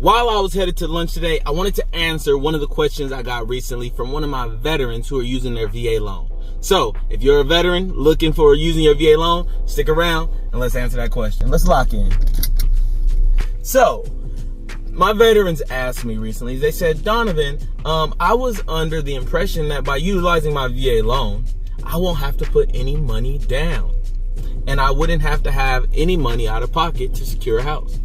While I was headed to lunch today, I wanted to answer one of the questions I got recently from one of my veterans who are using their VA loan. So, if you're a veteran looking for using your VA loan, stick around and let's answer that question. Let's lock in. So, my veterans asked me recently, they said, Donovan, I was under the impression that by utilizing my VA loan, I won't have to put any money down. And I wouldn't have to have any money out of pocket to secure a house.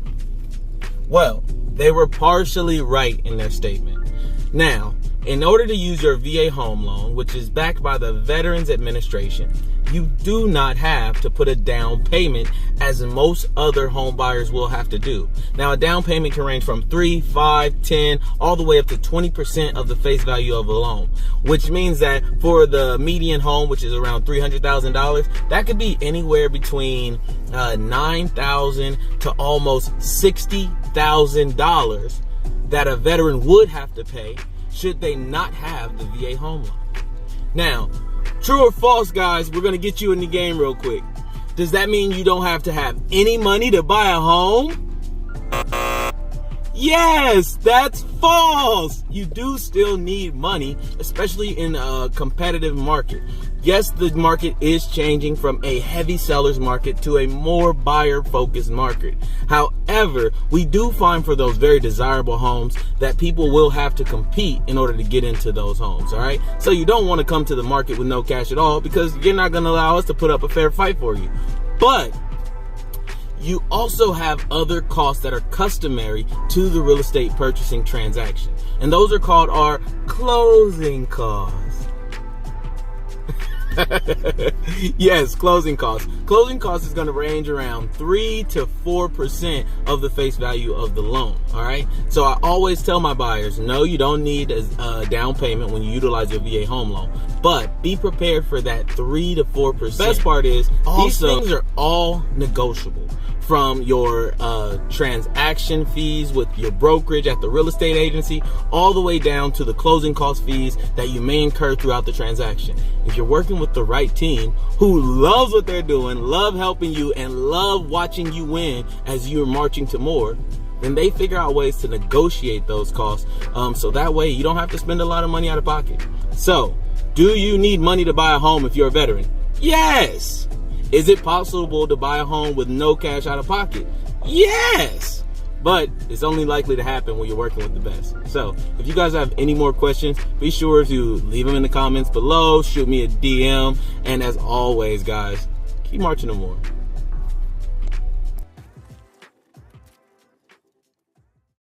Well, they were partially right in their statement. Now, in order to use your VA home loan, which is backed by the Veterans Administration, you do not have to put a down payment as most other home buyers will have to do. Now, a down payment can range from 3, 5, 10, all the way up to 20% of the face value of a loan, which means that for the median home, which is around $300,000, that could be anywhere between $9,000 to almost $60,000 that a veteran would have to pay should they not have the VA home loan. Now, true or false, guys, we're going to get you in the game real quick. Does that mean you don't have to have any money to buy a home? Yes, that's false. You do still need money, especially in a competitive market. Yes, the market is changing from a heavy seller's market to a more buyer-focused market. However, we do find for those very desirable homes that people will have to compete in order to get into those homes, all right? So you don't want to come to the market with no cash at all because you're not going to allow us to put up a fair fight for you. But you also have other costs that are customary to the real estate purchasing transaction. And those are called our closing costs. Yes, closing costs. Closing costs is going to range around 3 to 4% of the face value of the loan. All right. So I always tell my buyers, no, you don't need a down payment when you utilize your VA home loan, but be prepared for that 3 to 4%. Best part is these things are all negotiable. From your transaction fees with your brokerage at the real estate agency, all the way down to the closing cost fees that you may incur throughout the transaction. If you're working with the right team who loves what they're doing, love helping you, and love watching you win as you're marching to more, then they figure out ways to negotiate those costs so that way you don't have to spend a lot of money out of pocket. So, do you need money to buy a home if you're a veteran? Yes! Is it possible to buy a home with no cash out of pocket? Yes! But it's only likely to happen when you're working with the best. So, if you guys have any more questions, be sure to leave them in the comments below, shoot me a DM, and as always, guys, keep marching to more.